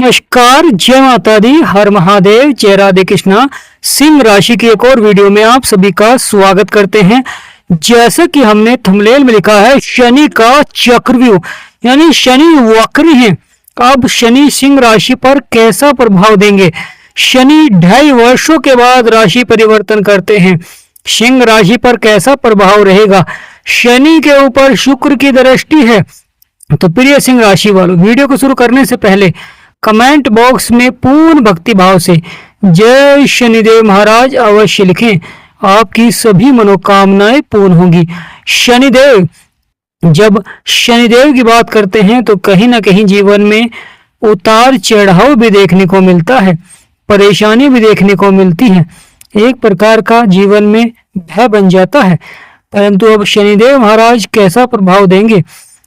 नमस्कार, जय माता दी, हर महादेव, जय राधे कृष्णा। सिंह राशि की एक और वीडियो में आप सभी का स्वागत करते हैं। जैसे कि हमने थंबनेल में लिखा है, शनि का चक्रव्यूह यानी शनि वक्री है। अब शनि सिंह राशि पर कैसा प्रभाव देंगे? शनि 2.5 वर्षों के बाद राशि परिवर्तन करते हैं। सिंह राशि पर कैसा प्रभाव रहेगा? शनि के ऊपर शुक्र की दृष्टि है। तो प्रिय सिंह राशि वालों, वीडियो को शुरू करने से पहले कमेंट बॉक्स में पूर्ण भक्ति भाव से जय शनिदेव महाराज अवश्य लिखें। आपकी सभी मनोकामनाएं पूर्ण होंगी। शनिदेव, जब शनिदेव की बात करते हैं तो कहीं ना कहीं जीवन में उतार चढ़ाव भी देखने को मिलता है, परेशानी भी देखने को मिलती है, एक प्रकार का जीवन में भय बन जाता है। परंतु अब शनिदेव महाराज कैसा प्रभाव देंगे?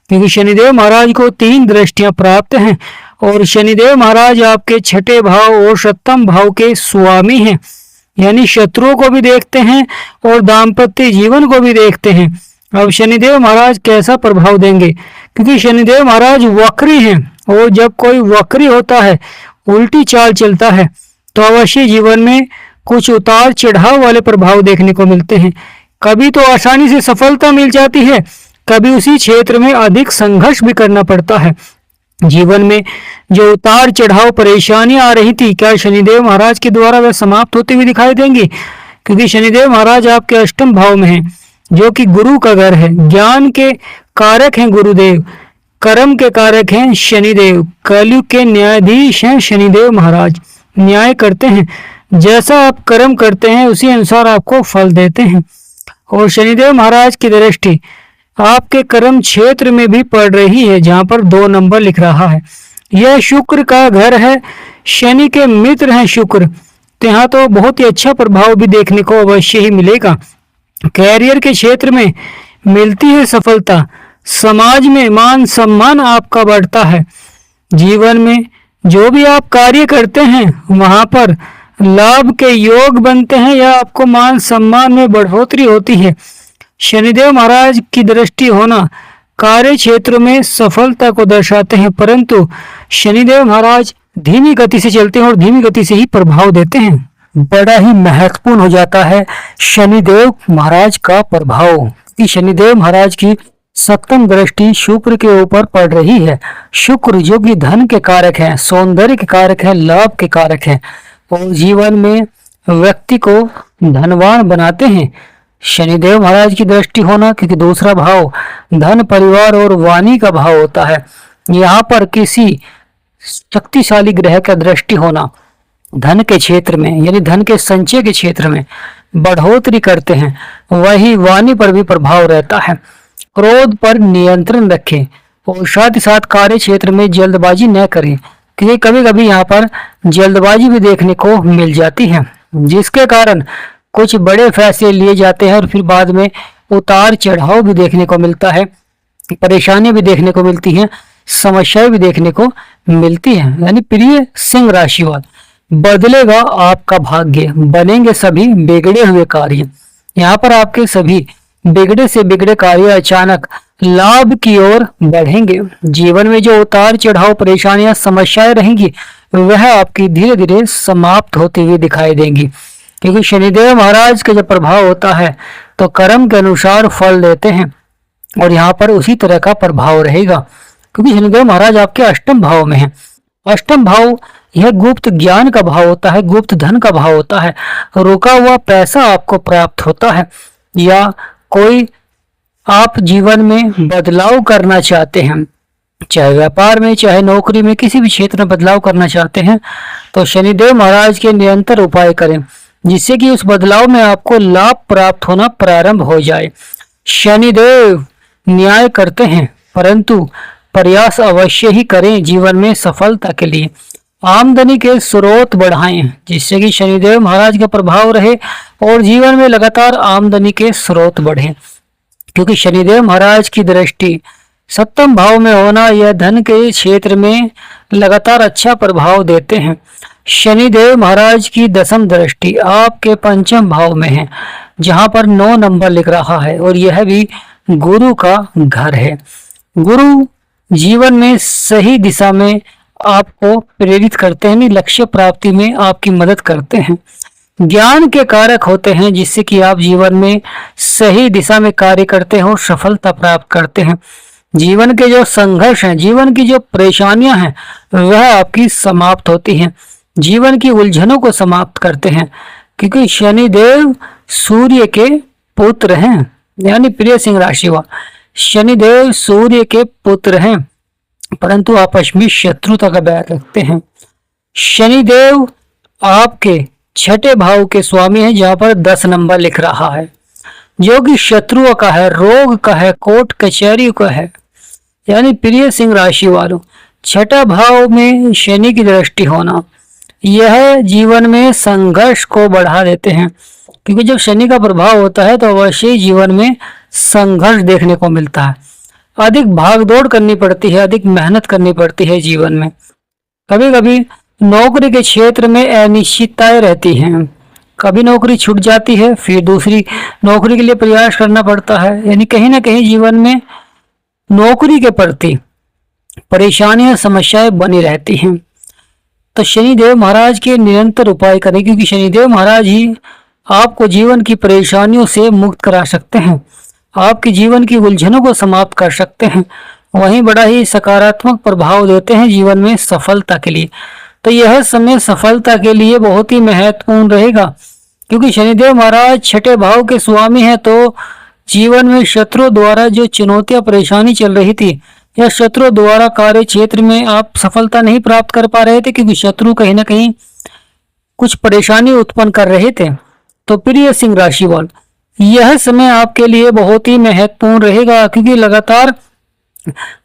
क्योंकि शनिदेव महाराज को 3 दृष्टियां प्राप्त हैं और शनिदेव महाराज आपके 6ठे भाव और 7वें भाव के स्वामी हैं, यानी शत्रुओं को भी देखते हैं और दाम्पत्य जीवन को भी देखते हैं। अब शनिदेव महाराज कैसा प्रभाव देंगे? क्योंकि शनिदेव महाराज वक्री हैं और जब कोई वक्री होता है, उल्टी चाल चलता है, तो अवश्य जीवन में कुछ उतार चढ़ाव वाले प्रभाव देखने को मिलते हैं। कभी तो आसानी से सफलता मिल जाती है, कभी उसी क्षेत्र में अधिक संघर्ष भी करना पड़ता है। जीवन में जो उतार चढ़ाव परेशानियां आ रही थी, क्या शनिदेव महाराज के द्वारा वह समाप्त होती हुई दिखाई देंगी? क्योंकि शनिदेव महाराज आपके 8वें भाव में हैं, जो कि गुरु का घर है। ज्ञान के कारक हैं गुरुदेव, कर्म के कारक हैं शनिदेव, कलयुग के न्यायाधीश हैं शनिदेव महाराज। न्याय करते हैं, जैसा आप कर्म करते हैं उसी अनुसार आपको फल देते हैं। और शनिदेव महाराज की दृष्टि आपके कर्म क्षेत्र में भी पड़ रही है, जहां पर 2 नंबर लिख रहा है। यह शुक्र का घर है, शनि के मित्र हैं शुक्र, तो यहाँ तो बहुत ही अच्छा प्रभाव भी देखने को अवश्य ही मिलेगा। कैरियर के क्षेत्र में मिलती है सफलता, समाज में मान सम्मान आपका बढ़ता है। जीवन में जो भी आप कार्य करते हैं वहां पर लाभ के योग बनते हैं या आपको मान सम्मान में बढ़ोतरी होती है। शनिदेव महाराज की दृष्टि होना कार्य क्षेत्र में सफलता को दर्शाते हैं, परंतु शनिदेव महाराज धीमी गति से चलते हैं और धीमी गति से ही प्रभाव देते हैं। बड़ा ही महत्वपूर्ण हो जाता है शनिदेव महाराज का प्रभाव, कि शनिदेव महाराज की 7वीं दृष्टि शुक्र के ऊपर पड़ रही है। शुक्र जो कि धन के कारक है, सौंदर्य के कारक है, लाभ के कारक है और जीवन में व्यक्ति को धनवान बनाते हैं। शनिदेव महाराज की दृष्टि होना, क्योंकि 2रा भाव धन, परिवार और वाणी का भाव होता है, यहाँ पर किसी शक्तिशाली ग्रह का दृष्टि होना धन के क्षेत्र में यानी धन के संचय के क्षेत्र में बढ़ोतरी करते हैं। वही वाणी पर भी प्रभाव रहता है। क्रोध पर नियंत्रण रखें और साथ ही साथ कार्य क्षेत्र में जल्दबाजी न करें, क्योंकि कभी कभी यहाँ पर जल्दबाजी भी देखने को मिल जाती है, जिसके कारण कुछ बड़े फैसले लिए जाते हैं और फिर बाद में उतार चढ़ाव भी देखने को मिलता है, परेशानी भी देखने को मिलती है, समस्याएं भी देखने को मिलती हैं। यानी प्रिय सिंह राशि वाले, बदलेगा आपका भाग्य, बनेंगे सभी बिगड़े हुए कार्य। यहाँ पर आपके सभी बिगड़े से बिगड़े कार्य अचानक लाभ की ओर बढ़ेंगे। जीवन में जो उतार चढ़ाव परेशानियां समस्याएं रहेंगी वह आपकी धीरे धीरे समाप्त होती हुई दिखाई देंगी, क्योंकि शनिदेव महाराज का जब प्रभाव होता है तो कर्म के अनुसार फल देते हैं और यहाँ पर उसी तरह का प्रभाव रहेगा, क्योंकि शनिदेव महाराज आपके 8वें भाव में है। 8वां भाव यह गुप्त ज्ञान का भाव होता है, गुप्त धन का भाव होता है। रुका हुआ पैसा आपको प्राप्त होता है, या कोई आप जीवन में बदलाव करना चाहते हैं, चाहे व्यापार में, चाहे नौकरी में, किसी भी क्षेत्र में बदलाव करना चाहते हैं, तो शनिदेव महाराज के निरंतर उपाय करें, जिससे कि उस बदलाव में आपको लाभ प्राप्त होना प्रारंभ हो जाए। शनिदेव न्याय करते हैं, परंतु प्रयास अवश्य ही करें जीवन में सफलता के लिए। आमदनी के स्रोत बढ़ाएं, जिससे कि शनिदेव महाराज का प्रभाव रहे और जीवन में लगातार आमदनी के स्रोत बढ़े, क्योंकि शनिदेव महाराज की दृष्टि 7वें भाव में होना यह धन के क्षेत्र में लगातार अच्छा प्रभाव देते हैं। शनिदेव महाराज की 10वीं दृष्टि आपके 5वें भाव में है, जहां पर 9 नंबर लिख रहा है और यह भी गुरु का घर है। गुरु जीवन में सही दिशा में आपको प्रेरित करते हैं, यानी लक्ष्य प्राप्ति में आपकी मदद करते हैं। ज्ञान के कारक होते हैं जिससे कि आप जीवन में सही दिशा में कार्य करते हैं और सफलता प्राप्त करते हैं। जीवन के जो संघर्ष हैं, जीवन की जो परेशानियां हैं, वह आपकी समाप्त होती हैं। जीवन की उलझनों को समाप्त करते हैं, क्योंकि शनिदेव सूर्य के पुत्र हैं, यानी प्रिय सिंह राशि वाले शनिदेव सूर्य के पुत्र हैं, परंतु आपस में शत्रुता का बैर रखते हैं। शनिदेव आपके छठे भाव के स्वामी हैं, जहां पर 10 नंबर लिख रहा है, जो कि शत्रुओं का है, रोग का है, कोर्ट कचहरी का है। यानी प्रिय सिंह राशि वालों, छठा भाव में शनि की दृष्टि होना, यह जीवन में संघर्ष को बढ़ा देते हैं, क्योंकि जब शनि का प्रभाव होता है तो अवश्य ही जीवन में संघर्ष देखने को मिलता है। अधिक भागदौड़ करनी पड़ती है, अधिक मेहनत करनी पड़ती है जीवन में। कभी कभी नौकरी के क्षेत्र में अनिश्चितताएं रहती हैं, कभी नौकरी छूट जाती है, फिर दूसरी नौकरी के लिए प्रयास करना पड़ता है। यानी कहीं ना कहीं जीवन में नौकरी के प्रति परेशानियां, समस्याएं बनी रहती हैं। तो शनिदेव महाराज के निरंतर उपाय करें, क्योंकि शनिदेव महाराज ही आपको जीवन की परेशानियों से मुक्त करा सकते हैं, आपके जीवन की उलझनों को समाप्त कर सकते हैं, वहीं बड़ा ही सकारात्मक प्रभाव देते हैं जीवन में सफलता के लिए। तो यह समय सफलता के लिए बहुत ही महत्वपूर्ण रहेगा, क्योंकि शनिदेव महाराज छठे भाव के स्वामी हैं। तो जीवन में शत्रु द्वारा जो चुनौतियां, परेशानी चल रही थी, या शत्रु द्वारा कार्य क्षेत्र में आप सफलता नहीं प्राप्त कर पा रहे थे, क्योंकि शत्रु कहीं ना कहीं कुछ परेशानी उत्पन्न कर रहे थे। तो प्रिय सिंह राशि वाले, यह समय आपके लिए बहुत ही महत्वपूर्ण रहेगा, क्योंकि लगातार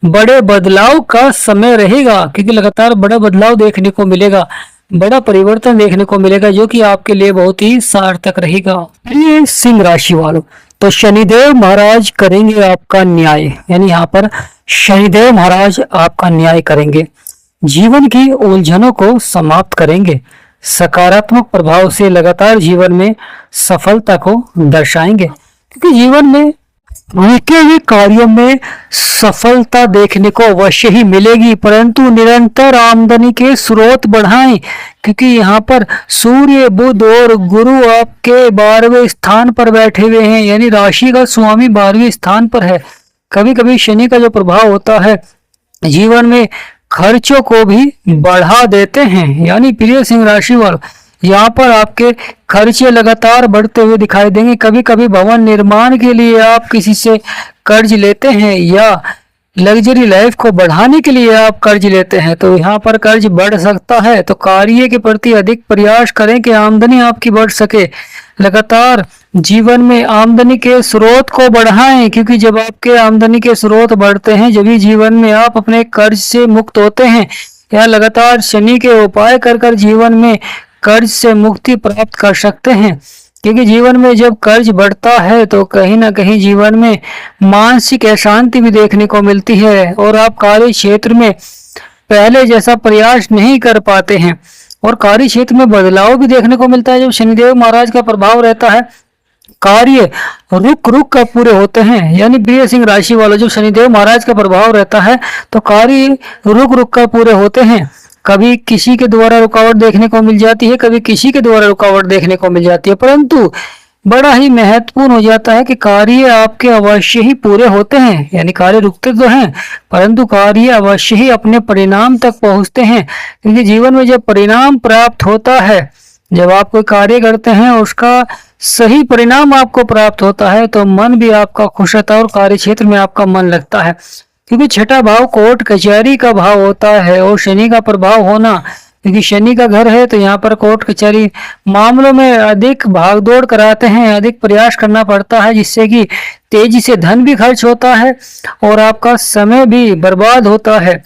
बड़े बदलाव का समय रहेगा, क्योंकि लगातार बड़ा बदलाव देखने को मिलेगा, बड़ा परिवर्तन देखने को मिलेगा, जो कि आपके लिए बहुत ही सार्थक रहेगा। प्रिय सिंह राशि वालों, तो शनिदेव महाराज करेंगे आपका न्याय, यानी यहाँ पर शनिदेव महाराज आपका न्याय करेंगे, जीवन की उलझनों को समाप्त करेंगे, सकारात्मक प्रभाव से लगातार जीवन में सफलता को दर्शाएंगे, क्योंकि जीवन में रुके हुए कार्यों में सफलता देखने को अवश्य ही मिलेगी, परंतु निरंतर आमदनी के स्रोत बढ़ाएं, क्योंकि यहाँ पर सूर्य, बुध और गुरु आपके 12वें स्थान पर बैठे हुए हैं, यानी राशि का स्वामी 12वें स्थान पर है। कभी कभी शनि का जो प्रभाव होता है जीवन में खर्चों को भी बढ़ा देते हैं, यानी प्रिय सिंह राशि वालों, यहाँ पर आपके खर्चे लगातार बढ़ते हुए दिखाई देंगे। कभी कभी भवन निर्माण के लिए आप किसी से कर्ज लेते हैं, या लग्जरी लाइफ को बढ़ाने के लिए आप कर्ज लेते हैं, तो यहाँ पर कर्ज बढ़ सकता है। तो कार्य के प्रति अधिक प्रयास करें कि आमदनी आपकी बढ़ सके। लगातार जीवन में आमदनी के स्रोत को बढ़ाएं, क्योंकि जब आपके आमदनी के स्रोत बढ़ते हैं, जब भी जीवन में आप अपने कर्ज से मुक्त होते हैं, या लगातार शनि के उपाय कर कर जीवन में कर्ज से मुक्ति प्राप्त कर सकते हैं। क्योंकि जीवन में जब कर्ज बढ़ता है तो कहीं ना कहीं जीवन में मानसिक अशांति भी देखने को मिलती है, और आप कार्य क्षेत्र में पहले जैसा प्रयास नहीं कर पाते हैं, और कार्य क्षेत्र में बदलाव भी देखने को मिलता है। जब शनिदेव महाराज का प्रभाव रहता है, कार्य रुक रुक कर पूरे होते हैं, यानी प्रिय सिंह राशि वालों, जब शनिदेव महाराज का प्रभाव रहता है तो कार्य रुक रुक कर पूरे होते हैं। कभी किसी के द्वारा रुकावट देखने को मिल जाती है, कभी किसी के द्वारा रुकावट देखने को मिल जाती है, परंतु बड़ा ही महत्वपूर्ण हो जाता है कि कार्य आपके अवश्य ही पूरे होते हैं। यानी कार्य रुकते तो हैं, परंतु कार्य अवश्य ही अपने परिणाम तक पहुंचते हैं, क्योंकि जीवन में जब परिणाम प्राप्त होता है, जब आप कोई कार्य करते हैं उसका सही परिणाम आपको प्राप्त होता है, तो मन भी आपका खुश रहता है और कार्य क्षेत्र में आपका मन लगता है। क्योंकि छठा भाव कोर्ट कचहरी का भाव होता है, और शनि का प्रभाव होना, क्योंकि शनि का घर है, तो यहाँ पर कोर्ट कचहरी मामलों में अधिक भागदौड़ कराते हैं, अधिक प्रयास करना पड़ता है, जिससे कि तेजी से धन भी खर्च होता है और आपका समय भी बर्बाद होता है।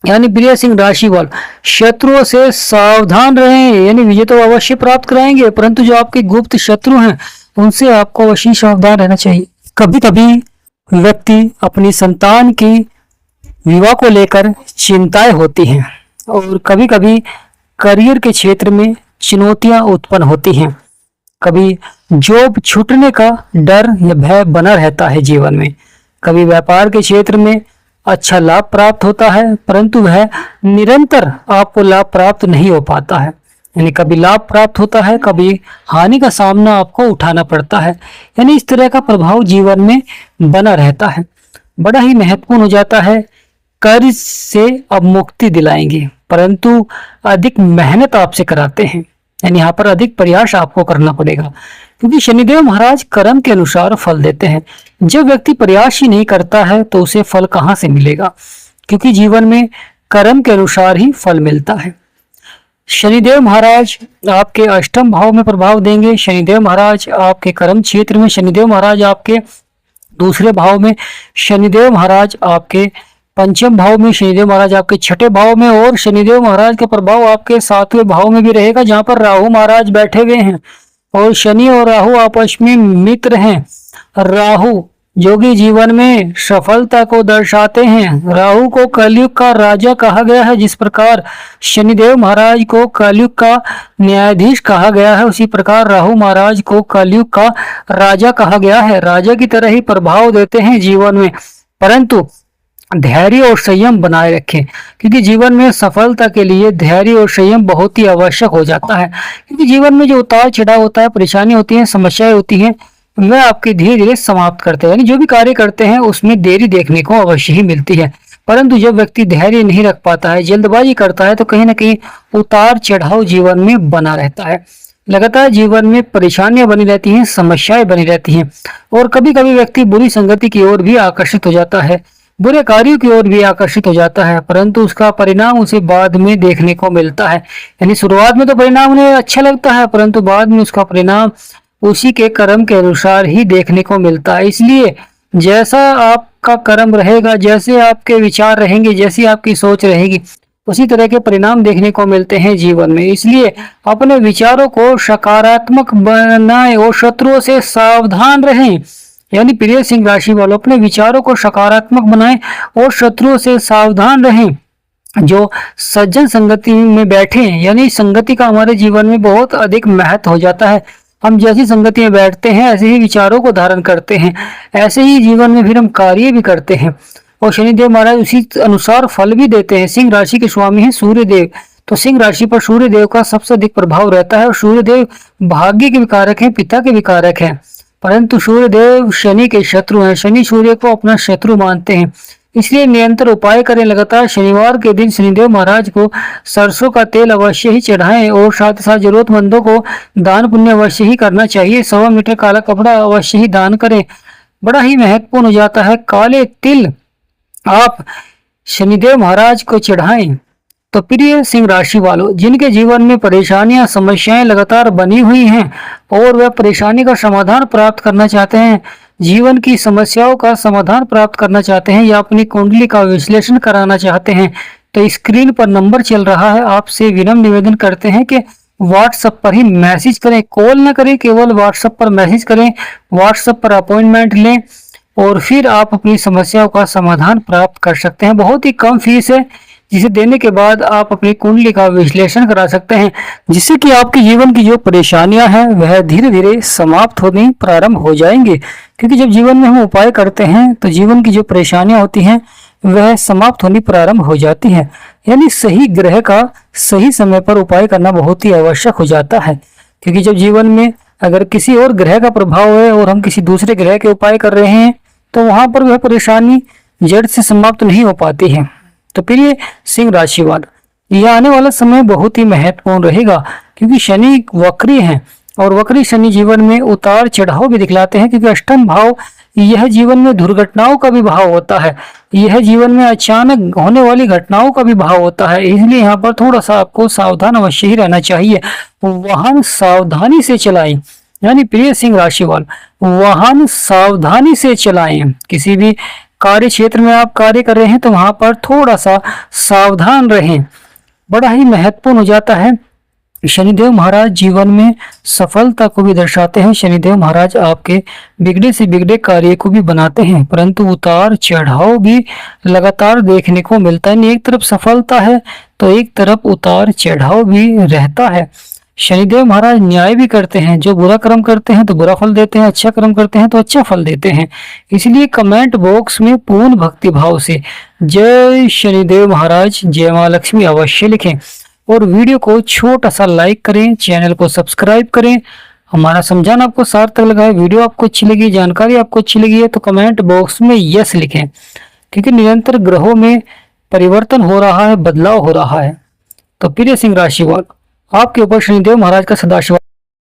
यानी प्रिय सिंह राशि वाले, शत्रुओं से सावधान रहें, यानी विजय तो अवश्य प्राप्त कराएंगे, परंतु जो आपके गुप्त शत्रु हैं उनसे आपको अवश्य सावधान रहना चाहिए। कभी कभी व्यक्ति अपनी संतान की विवाह को लेकर चिंताएं होती हैं, और कभी कभी करियर के क्षेत्र में चुनौतियां उत्पन्न होती हैं, कभी जॉब छूटने का डर या भय बना रहता है जीवन में, कभी व्यापार के क्षेत्र में अच्छा लाभ प्राप्त होता है, परंतु वह निरंतर आपको लाभ प्राप्त नहीं हो पाता है। यानी कभी लाभ प्राप्त होता है, कभी हानि का सामना आपको उठाना पड़ता है। यानी इस तरह का प्रभाव जीवन में बना रहता है। बड़ा ही महत्वपूर्ण हो जाता है। कर्ज से अब मुक्ति दिलाएंगे, परंतु अधिक मेहनत आपसे कराते हैं। यानी यहाँ पर अधिक प्रयास आपको करना पड़ेगा, क्योंकि शनिदेव महाराज कर्म के अनुसार फल देते हैं। जब व्यक्ति प्रयास ही नहीं करता है तो उसे फल कहाँ से मिलेगा, क्योंकि जीवन में कर्म के अनुसार ही फल मिलता है। शनिदेव महाराज आपके अष्टम भाव में प्रभाव देंगे। शनिदेव महाराज आपके कर्म क्षेत्र में, शनिदेव महाराज आपके दूसरे भाव में, शनिदेव महाराज आपके पंचम भाव में, शनिदेव महाराज आपके छठे भाव में, और शनिदेव महाराज का प्रभाव आपके सातवें भाव में भी रहेगा, जहां पर राहु महाराज बैठे हुए हैं। और शनि और राहु आपस में मित्र हैं। राहु जो कि जीवन में सफलता को दर्शाते हैं। राहु को कलयुग का राजा कहा गया है। जिस प्रकार शनिदेव महाराज को कलयुग का न्यायाधीश कहा गया है, उसी प्रकार राहु महाराज को कलयुग का राजा कहा गया है। राजा की तरह ही प्रभाव देते हैं जीवन में, परंतु धैर्य और संयम बनाए रखें, क्योंकि जीवन में सफलता के लिए धैर्य और संयम बहुत ही आवश्यक हो जाता है। क्योंकि जीवन में जो उतार चढ़ाव होता है, परेशानी होती है, समस्याएं होती हैं, वह आपके धीरे धीरे समाप्त करते हैं। यानी जो भी कार्य करते हैं उसमें देरी देखने को अवश्य ही मिलती है, परंतु जब व्यक्ति धैर्य नहीं रख पाता है, जल्दबाजी करता है, तो कहीं ना कहीं उतार चढ़ाव जीवन में बना रहता है। लगातार जीवन में परेशानियां बनी रहती हैं, समस्याएं बनी रहती हैं, और कभी कभी व्यक्ति बुरी संगति की ओर भी आकर्षित हो जाता है, बुरे कार्यों की ओर भी आकर्षित हो जाता है, परंतु उसका परिणाम उसे बाद में देखने को मिलता है। यानी शुरुआत में तो परिणाम उन्हें अच्छा लगता है, परंतु बाद में उसका परिणाम उसी के कर्म के अनुसार ही देखने को मिलता है। इसलिए जैसा आपका कर्म रहेगा, जैसे आपके विचार रहेंगे, जैसी आपकी सोच रहेगी, उसी तरह के परिणाम देखने को मिलते हैं जीवन में। इसलिए अपने विचारों को सकारात्मक बनाएं और शत्रुओं से सावधान रहें। यानी प्रिय सिंह राशि वालों, अपने विचारों को सकारात्मक बनाएं और शत्रुओं से सावधान रहें। जो सज्जन संगति में बैठे हैं, यानी संगति का हमारे जीवन में बहुत अधिक महत्व हो जाता है। हम जैसी संगति में बैठते हैं, ऐसे ही विचारों को धारण करते हैं, ऐसे ही जीवन में फिर हम कार्य भी करते हैं, और शनिदेव महाराज उसी अनुसार फल भी देते हैं। सिंह राशि के स्वामी हैं सूर्यदेव, तो सिंह राशि पर सूर्यदेव का सबसे अधिक प्रभाव रहता है, और सूर्यदेव भाग्य के विकारक हैं, पिता के विकारक हैं, परंतु सूर्यदेव शनि के शत्रु हैं। शनि सूर्य को अपना शत्रु मानते हैं, इसलिए निरंतर उपाय करें। लगातार शनिवार के दिन शनिदेव महाराज को सरसों का तेल अवश्य ही चढ़ाएं, और साथ ही साथ जरूरतमंदों को दान पुण्य अवश्य ही करना चाहिए। 100 मीटर काला कपड़ा अवश्य ही दान करें। बड़ा ही महत्वपूर्ण हो जाता है। काले तिल आप शनिदेव महाराज को चढ़ाएं। तो प्रिय सिंह राशि वालों, जिनके जीवन में परेशानियां, समस्याएं लगातार बनी हुई हैं और वह परेशानी का समाधान प्राप्त करना चाहते हैं, जीवन की समस्याओं का समाधान प्राप्त करना चाहते हैं, या अपनी कुंडली का विश्लेषण कराना चाहते हैं, तो स्क्रीन पर नंबर चल रहा है। आपसे विनम्र निवेदन करते हैं कि व्हाट्सएप पर ही मैसेज करें, कॉल ना करें, केवल व्हाट्सएप पर मैसेज करें। व्हाट्सएप पर अपॉइंटमेंट लें और फिर आप अपनी समस्याओं का समाधान प्राप्त कर सकते हैं। बहुत ही कम फीस है, जिसे देने के बाद आप अपनी कुंडली का विश्लेषण करा सकते हैं, जिससे कि आपके जीवन की जो परेशानियां हैं वह धीरे धीरे समाप्त होनी प्रारंभ हो जाएंगे। क्योंकि जब जीवन में हम उपाय करते हैं तो जीवन की जो परेशानियां होती हैं वह समाप्त होनी प्रारंभ हो जाती है। यानी सही ग्रह का सही समय पर उपाय करना बहुत ही आवश्यक हो जाता है, क्योंकि जब जीवन में अगर किसी और ग्रह का प्रभाव है और हम किसी दूसरे ग्रह के उपाय कर रहे हैं, तो वहां पर वह परेशानी जड़ से समाप्त नहीं हो पाती है। तो प्रिय सिंह राशि वाले, यह आने वाला समय बहुत ही महत्वपूर्ण रहेगा, क्योंकि शनि वक्री हैं, और वक्री शनि जीवन में उतार चढ़ाव भी दिखलाते हैं। क्योंकि अष्टम भाव यह जीवन में दुर्घटनाओं का भी भाव होता है, यह जीवन में अचानक होने वाली घटनाओं का भी भाव होता है। इसलिए यहाँ पर थोड़ा सा आपको सावधान अवश्य ही रहना चाहिए। वाहन सावधानी से चलाएं। यानी प्रिय सिंह राशि वाले, वाहन सावधानी से चलाएं। किसी भी कार्य क्षेत्र में आप कार्य कर रहे हैं तो वहां पर थोड़ा सा सावधान रहें। बड़ा ही महत्वपूर्ण हो जाता है। शनिदेव महाराज जीवन में सफलता को भी दर्शाते हैं। शनिदेव महाराज आपके बिगड़े से बिगड़े कार्य को भी बनाते हैं, परंतु उतार चढ़ाव भी लगातार देखने को मिलता है। एक तरफ सफलता है तो एक तरफ उतार चढ़ाव भी रहता है। शनिदेव महाराज न्याय भी करते हैं, जो बुरा कर्म करते हैं तो बुरा फल देते हैं, अच्छा कर्म करते हैं तो अच्छा फल देते हैं। इसलिए कमेंट बॉक्स में पूर्ण भक्ति भाव से जय शनिदेव महाराज, जय मां लक्ष्मी अवश्य लिखें और वीडियो को छोटा सा लाइक करें, चैनल को सब्सक्राइब करें। हमारा समझाना आपको सार्थक लगा है, वीडियो आपको अच्छी लगी, जानकारी आपको अच्छी लगी है तो कमेंट बॉक्स में यस लिखें, क्योंकि निरंतर ग्रहों में परिवर्तन हो रहा है, बदलाव हो रहा है। तो प्रिय सिंह राशिवाल, आपके ऊपर शनिदेव महाराज का सदाशिव